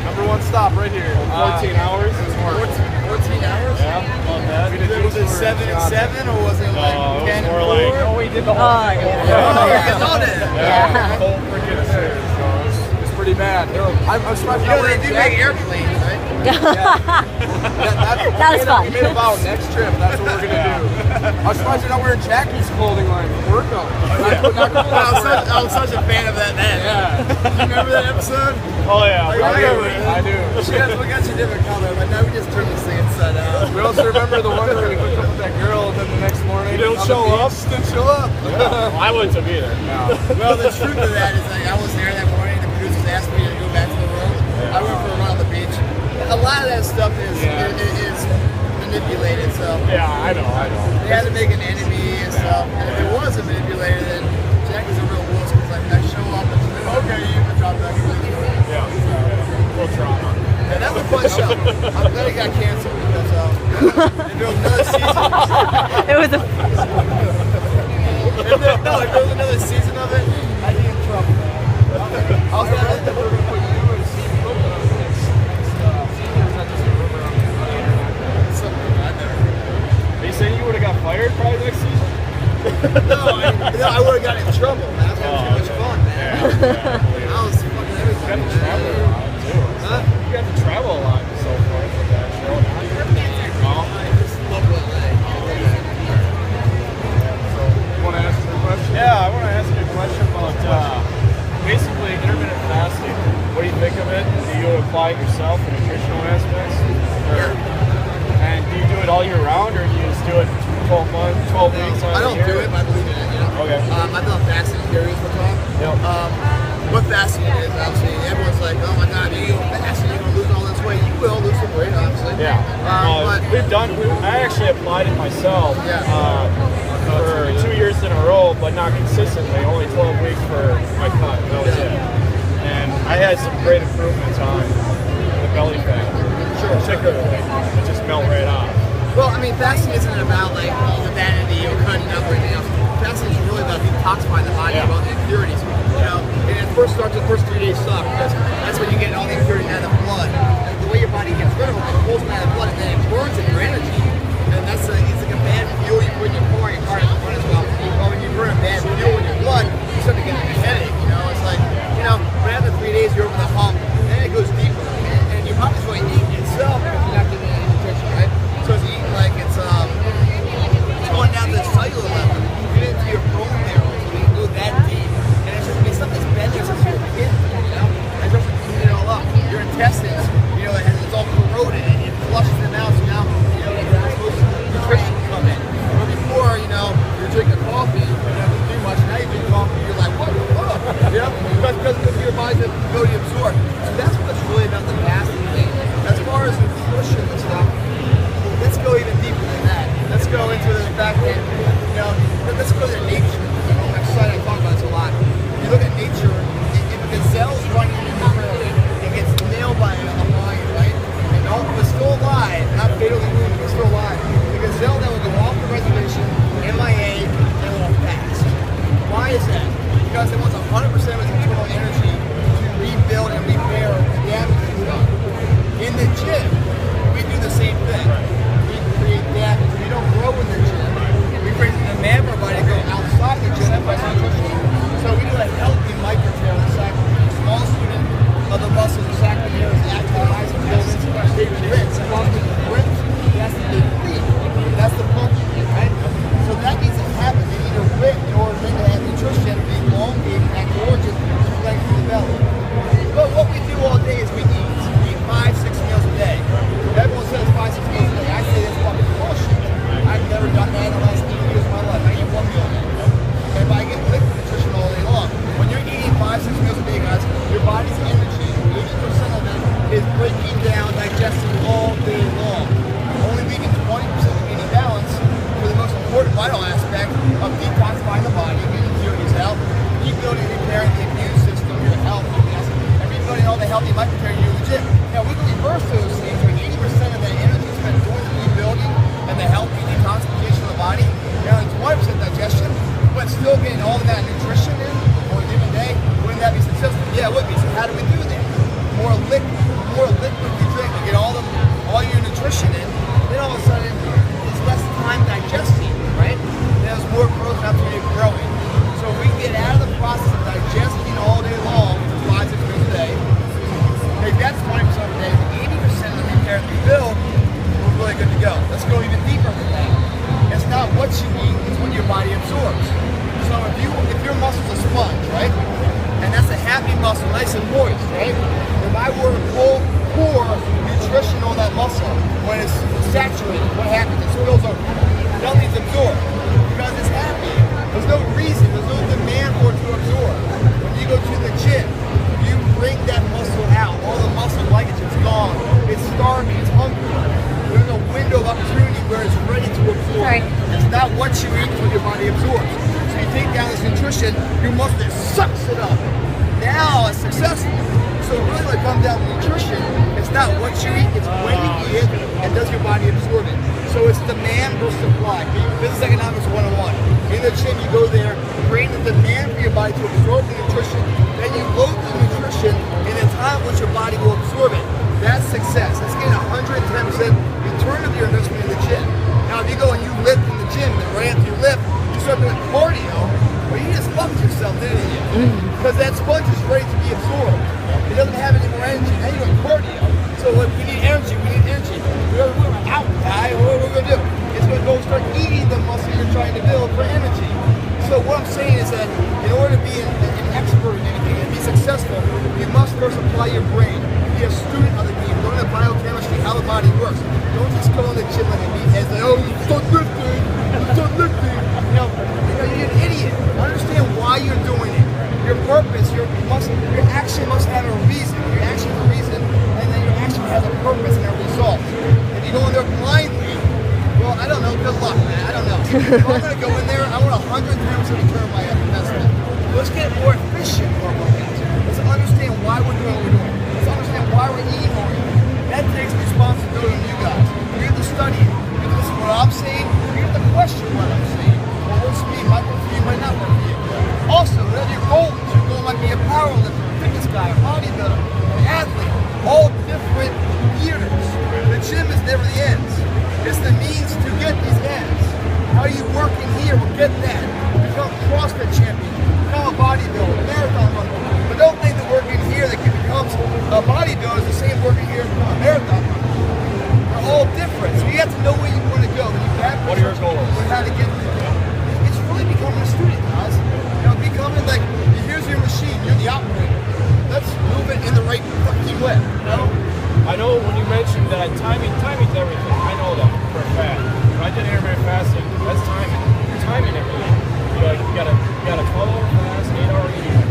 Number one stop right here. 14 hours? 14 hours? Yeah, not bad. Was it 7 and 7 or was it like 10 and 4? No, we did the whole thing. I love it. Yeah. Whole freaking series. So it's pretty bad. I'm surprised they do make airplanes, right? That was fun. We made a vow next trip. That's what we're gonna do. I'm surprised you're not wearing Jackie's clothing line. Workout. I was such a fan of that then. Yeah. You remember that episode? Oh yeah. I do. We got you different color, but now we just turned this thing inside out. We also remember the one where we hooked up with that girl, and then the next morning you didn't show up. Didn't show up. Yeah. I wouldn't have either. No. Well, the truth of that is, like, I was there that morning. The producers asked me to go back to the room. I went for a run on the beach. A lot of that stuff is manipulated, so. Yeah, I know. They had to make an enemy and stuff. And if it wasn't manipulated, then Jackie's a real wuss because like, I show up and she's like, okay, you can drop back. Yeah. We'll try. And that was a fun show. I'm glad it got canceled because if there was another season. It was a. If there was another season of it, I'd be in trouble. Also, I think we're going to put you and Steve Cook on the next season. Not just a rumor on the something I never heard. Are you saying you would have got fired probably next season? No, I would have got in trouble. That's too much fun, man. I was fucking everything. You got to travel a lot too. Huh? You got to travel a lot and so forth with that show. I just love LA. So, you want to ask me a question? Yeah, I want to ask you a question about basically intermittent fasting. What do you think of it? Do you apply it yourself in nutritional aspects? And do you do it all year round, or do you just do it 12 weeks on I don't do it, but I believe in it. You know? Okay. I thought fasting theories were talk. Yep. What fasting is, obviously, everyone's like, oh my god, you go fasting, you're going to lose all this weight. You will lose some weight, obviously. Yeah. But I actually applied it myself for 2 years in a row, but not consistently, only 12 weeks for my cut. That was it. And I had some great improvements on the belly fat, particularly. It just melt right off. Well, I mean, fasting isn't about like all the vanity or cutting up or anything else. Fasting is really about detoxifying the body of all the impurities. You know, and it first starts, the first 3 days suck because that's when you get all the impurities out of the blood. And the way your body gets rid of them, it pulls them out of the blood and then it burns it for energy. And it's like a bad fuel you put in your car, your car doesn't run as well. But when you burn a bad fuel in your blood, you start to get a headache. You know, it's like, you know, but after 3 days you're over the hump, then it goes deeper. And your body's really eating itself if you're not getting any nutrition, right? So it's eating like it's going down to the cellular level. Get into your bone marrow, so you can go that deep. And it's just stuff that's been there since you were a kid, you know? And just clean it all up. Your intestines, you know, it's all corroded and it flushes them out, so now, you know, even deeper than that. It's not what you eat, it's what your body absorbs. So if your muscle's a sponge, right? And that's a happy muscle, nice and moist, right? If I were to pour nutrition on that muscle, when it's saturated, what happens? It spills over. Nothing's absorbed because it's happy. There's no reason, there's no demand for it to absorb. When you go to the gym, you bring that muscle out. All the muscle glycogen's gone. It's starving, it's hungry. There's a window of opportunity where it's ready to absorb. Sorry. It's not what you eat, it's what your body absorbs. So you take down this nutrition, your muscle just sucks it up. Now it's successful. So really when it comes down to nutrition, it's not what you eat, it's when you eat it, and does your body absorb it. So it's demand versus supply. Business economics 101. In the gym, you go there, create the demand for your body to absorb the nutrition, then you load the nutrition in a time which your body will absorb it. That's success. That's getting 110% return of your investment in the gym. Now, if you go and you lift in the gym, and right after you lift, you start doing cardio, well, you just fucked yourself, didn't you? Because that sponge is ready to be absorbed. It doesn't have any more energy. Now you're doing cardio. So we need energy. We're out, guy. What are we going to do? It's going to go start eating the muscle you're trying to build for energy. So what I'm saying is that in order to be an expert in anything and be successful, you must first apply your brain. Be a student of the game. Learn the biochemistry, how the body works. Don't just go in the gym like a meathead and say, oh, you start lifting. You're an idiot. Understand why you're doing it. Your purpose, your action must have a reason. Your action has a reason, and then your action has a purpose and a result. If you go in there blindly, well, I don't know, good luck, man. I don't know. If I'm going to go in there, I want 100 times to return my investment. Let's get more efficient with our workouts. Let's understand why we're doing what we're doing. Let's understand why we're eating what we're eating. That takes responsibility on you guys. You have to study it. You have to listen to what I'm saying. You have to question what I'm saying. What works for me might work for you, might not work for you. Also, whatever your goal is, your goal might be a power lifter, a fitness guy, a bodybuilder, an athlete, all different theaters. The gym is never the ends. It's the means to get these ends. How you work in here will get that. Become CrossFit champion, become a bodybuilder, a marathon runner. But don't think that working here that becomes a bodybuilder is the same working here to become a marathon runner. They're all different. So you have to know where you want to go. When you what are your goals? How to get there. It's really becoming a student, guys. Becoming like, here's your machine, you're the operator. Let's move it in the right fucking way. I know when you mentioned that timing's everything. I know that for a fact. When I did intermittent fasting, that's timing. You're timing everything. You got a 12-hour fast, 8-hour eating.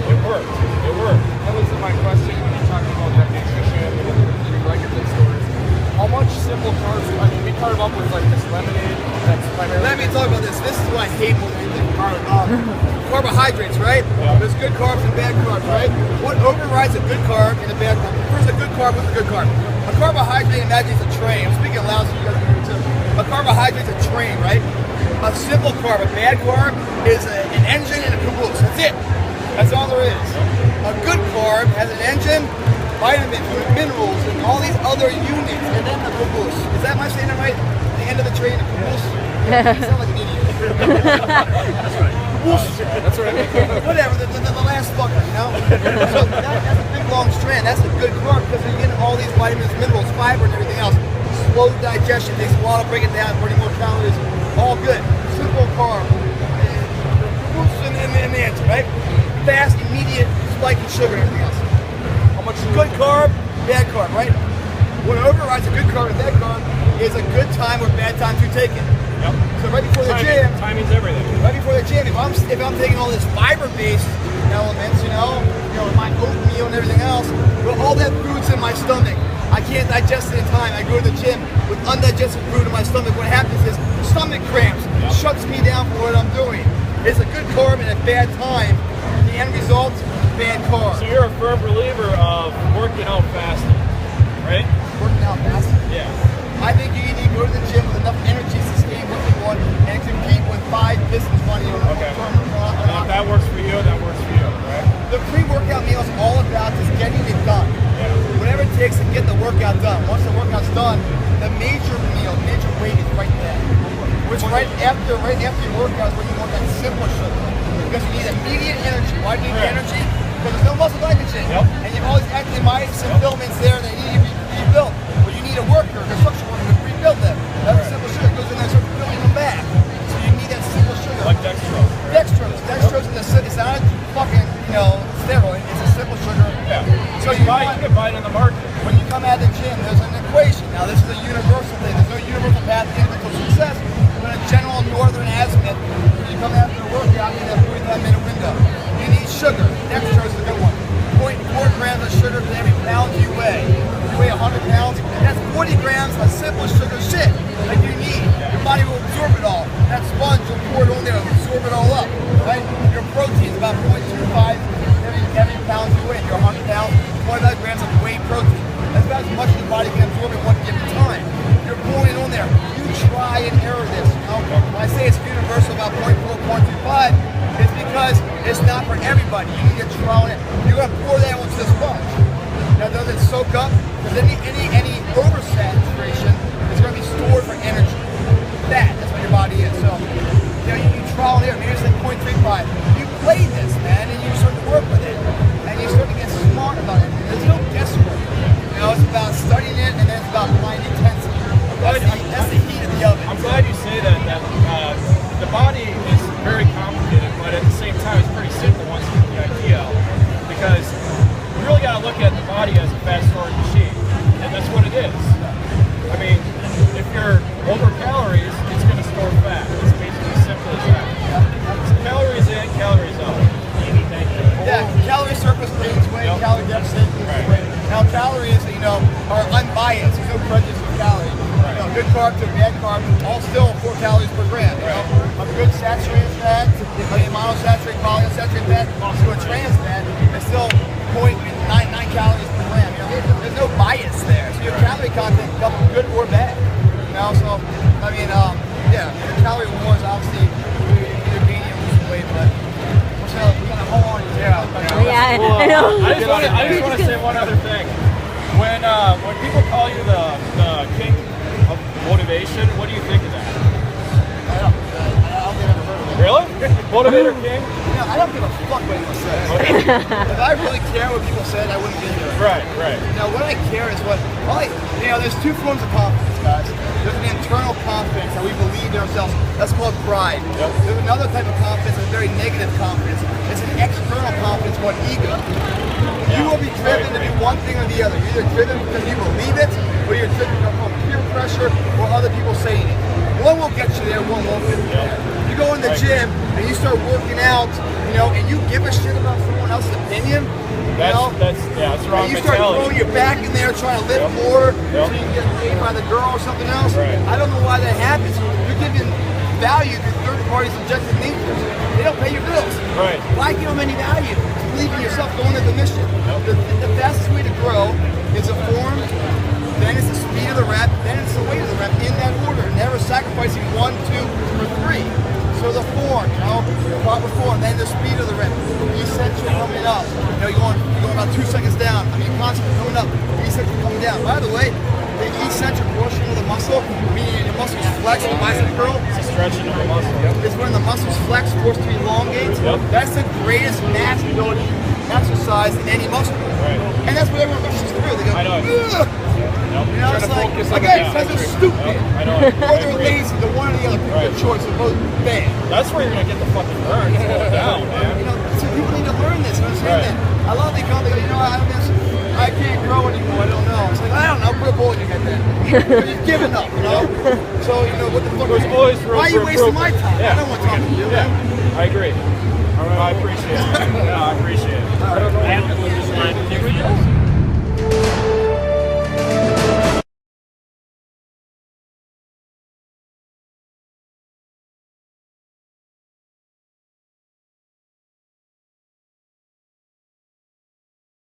It worked. That was my question when you talked about that nutrition and glycogen stores. How much simple carbs? I mean, we started up with like this lemonade. That's primarily. Let me talk about this. This is what I hate when we think carbohydrates, right? Yeah. There's good carbs and bad carbs, right? What overrides a good carb and a bad carb? First, a good carb, what's a good carb? A carbohydrate, imagine it's a train. I'm speaking loud so you guys can hear too. A carbohydrate's a train, right? A simple carb, a bad carb, is an engine and a caboose. That's it. That's all there is. A good carb has an engine, vitamins, minerals, and all these other units, and then the caboose. Is that my saying it right? The end of the train, the caboose? You sound like an idiot. That's right. That's right. Whatever, the last fucker, you know? So that's a big long strand. That's a good carb because you're getting all these vitamins, minerals, fiber, and everything else. Slow digestion, takes a while to break it down, burning more calories. All good. Simple carb. And the answer, right? Fast, immediate spike in sugar and everything else. How much good carb, bad carb, right? What overrides a good carb and bad carb is a good time or bad time to take it. Yep. So right before the gym, timing's everything. Right before the gym, if I'm taking all this fiber-based elements, you know, my oatmeal and everything else, well, all that food's in my stomach. I can't digest it in time. I go to the gym with undigested food in my stomach. What happens is stomach cramps. It shuts me down for what I'm doing. It's a good carb and a bad time. The end result, bad carb. So you're a firm believer of working out fasting, right? Working out fasting? Yeah. I think you need to go to the gym with enough energy to sustain what you want and compete with 5 business money on Okay. And if that works for you, that works for you, right? The pre-workout meal is all about just getting it done. Yeah. Whatever it takes to get the workout done. Once the workout's done, the major weight is right there. Which right after your workout is when you want that simple sugar. Because you need immediate energy. Why do you need energy? Because there's no muscle glycogen. Yep. And you have all these actin-myosin filaments there that need to be rebuilt. But you need a worker, a construction worker, to rebuild them. That's mental success. But a general northern azimuth, you come after a workout, you have a 45-minute window. You need sugar. Dextrose is a good one. 0.4 grams of sugar for every pound you weigh. If you weigh 100 pounds, that's 40 grams of simple sugar shit that you need. Your body will absorb it all. That sponge will pour it on there and absorb it all up. Right? Your protein is about 0.25 every pound you weigh. If you're 100 pounds, 25 grams of whey protein. That's about as much as the body can absorb in one given time. You're pouring it on there. You try and error this. You know? When I say it's universal about 0.4, 0.25, it's because it's not for everybody. You need to trial it. You're going to pour that onto the sponge. Now, does it soak up? Because any oversaturation is going to be stored for energy. That's what your body is. So, you know, you trial and error. Maybe it's like 0.35. You play this, man, and you start to work with it. And you start to get smart about it. There's no guesswork. You know, it's about studying it, and then it's about applying intensity. That's the heat of the oven. I'm glad you say that the body is very complicated, but at the same time, it's pretty simple once you get the idea. Because you really got to look at the body as a fat storing machine, and that's what it is. I mean, if you're over calories, it's going to store fat. It's basically simple as that. So calories in, calories out. Yeah, calorie surplus gains weight, calorie deficit loses weight. Now, calories, you know, are unbiased. There's no prejudice with calories. You know, good carb to bad carb, all still 4 calories per gram. You know, a good saturated fat, a monounsaturated, polyunsaturated fat, to a trans fat, it's still 0.99 calories per gram. You know, there's no bias there. So your calorie content comes good or bad. You know, so I mean, yeah, the calorie war is obviously either gaining or losing weight, but we're gonna hold on. Yeah, Well, I know. I just want to say one other thing. When people call you the king of motivation, what do you think of that? I don't think I've ever heard of it. Really? Motivator king? You know, I don't give a fuck what anyone says. If I really care what people said, I wouldn't be here. Right. You know, what I care is you know, there's 2 forms of confidence, guys. There's an internal confidence that we believe in ourselves. That's called pride. Yep. There's another type of confidence, a very negative confidence. It's an external confidence called ego. You will be driven to do one thing or the other. You're either driven because you believe it, or you're driven from peer pressure or other people saying it. One will get you there, one won't get you there. You go in the gym and you start working out, you know, and you give a shit about someone else's opinion. That's wrong and you start mentality. throwing your back in there trying to lift more so you can get paid by the girl or something else. Right. I don't know why that happens. You're giving value to third parties' objective natures. They don't pay your bills. Right. Why give them any value? Believe in yourself, going at the mission. The fastest way to grow is a form, then it's the speed of the rep, then it's the weight of the rep in that order, never sacrificing 1, 2, or 3. So the form, you know, the proper form, then the speed of the rep. Eccentric coming up. You know, you're going about 2 seconds down. I mean, you're constantly coming up. Eccentric coming down. By the way, the eccentric portion of the muscle, meaning the muscles flex, the bicep curl, It's a stretching of the muscle. is when the muscles flex, forced to elongate. That's the greatest mass building exercise in any muscle. Right. And that's what everyone rushes through. They go, I know. ugh. Nope. You know, it's like, focus on the again, because they're stupid. I know. Or they're lazy, the one or the other. Pick Right. their choice, they're both bad. That's where you're gonna get the fucking burn. Slow it down, man. You know, so people need to learn this, understand that. I love they come, they go, you know, I can't grow anymore, I don't know. It's like, I don't know, put a bullet in your head then. You're just giving up, you know? So, you know, what the fuck? There's always room Why are you for wasting my improvement. time? I don't want to talk to you, man. Yeah, I agree. I appreciate it. Yeah, I appreciate it. I have to leave this line with you.